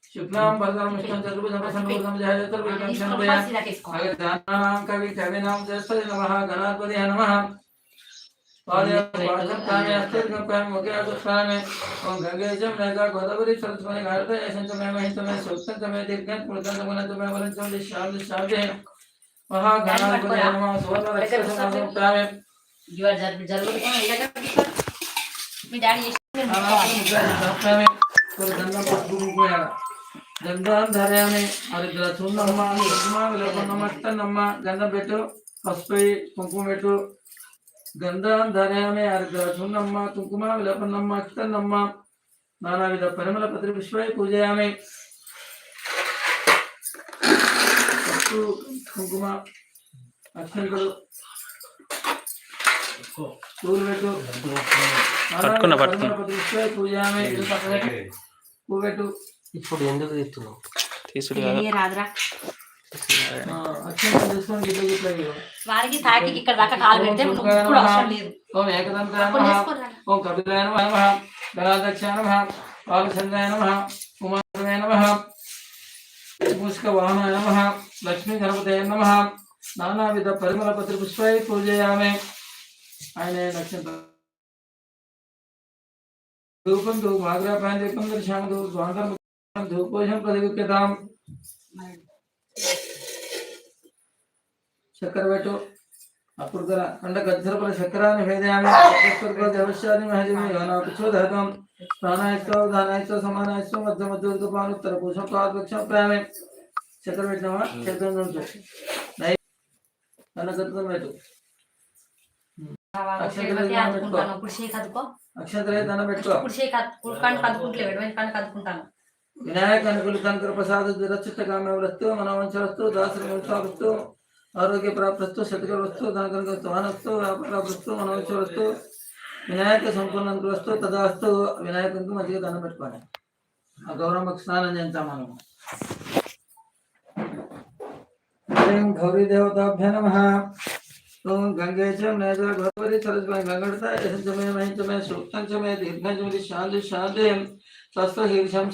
शुक्लां वरदं विष्णुं चतुर्भुजं प्रसन्नं जयतुर्भुजं शरणं अगजाननां कवि कविनां जयस्तुते नमः गणाधिपतये नमः पादयात्वाचकामे अस्तिर्गकामे मुख्यादुष्कामे ओम गंगेजं मेघा गोदावरी सरस्वती भारते यशंतमे महितमे सुक्तमे दीर्घं पुरुषंतमे वरंचम दिशाब्दे महागणाधिपतये नमः सुवर्णरक्षसनासमुक्तामे जीवा जरूर कौन इलाका मी डैडी गंधान धारयामे अरिद्र चूर्णम्मा कुंकुमा विलोपनमस्तनम्मा गंध बेटो पसुपै कुंकुम बेटो गंधान धारयामे अरिद्र चूर्णम्मा कुंकुमा विलोपनमस्तनम्मा नानाविध परिमल पत्र पुष्पै पूजयामि कुंकुम अक्षंतलु పూలు పెట్టు పట్టుకున్న పుష్పై పూజయామి పువ్వు పెట్టు ఇప్పుడు ఎందుకు తీస్తున్నావు తీసుడు రాదురా అక్షంతలు తీసుకొని గిట్ల గిట్ల వారికి తాకి ఇక్కడ దాకా కాలు పెడితే ఇప్పుడు అవసరం లేదు ఓం ఏకదంతాయ నమః ఓం కపిలాయ నమః గణాధ్యక్షాయ నమః పాలచంద్రాయ నమః కుమారాయ నమః మూషిక వాహనాయ నమః లక్ష్మీ గణపతయ నమః నానావిధ పరిమళ పత్ర పుష్పై పూజయామి आयने नक्षत्र धूपं धूप माग्रापान दीपं दर्शयामि धूप स्वांतरं धूपोषं प्रतिगृह्यताम् शक्कर बैठो अपुर्दरा कंड गज्जरपल शक्करानि भेदयामि चतुर्गो देवश्यानि महजिमि योना पिछो दहतं प्राणायस्व दानायस्व समानायस्व मध्यमध्योदकपान उत्तर कोशं काद्वक्षं प्रामे शक्कर बैठो क्षेत्रं दंतो नहीं कंड गज्जरपल बैठो विनायक अनुकूल कंकर प्रसाद रचित काम वस्तु मनोवंश वस्तु दासवस्तु आरोग्य प्राप्त वस्तु शतक वस्तु धनकर्ग वस्तु व्यापार वस्तु मनोवंश वस्तु विनायक संपूर्ण वस्तु तदास्तु विनायक मध्य दान पेट्टुकोंడి ఆ గౌరమ్మ స్నానం చేయించాం మనం ఓం గౌరీ దేవతాభ్యో నమః ओम गंगे च नैज गोदावरी सरस्वती गंगड़ता यशंचमे महिंचमे सूक्तंचमे दीर्घंचमे शांति शांति शस्त्र हीर्षम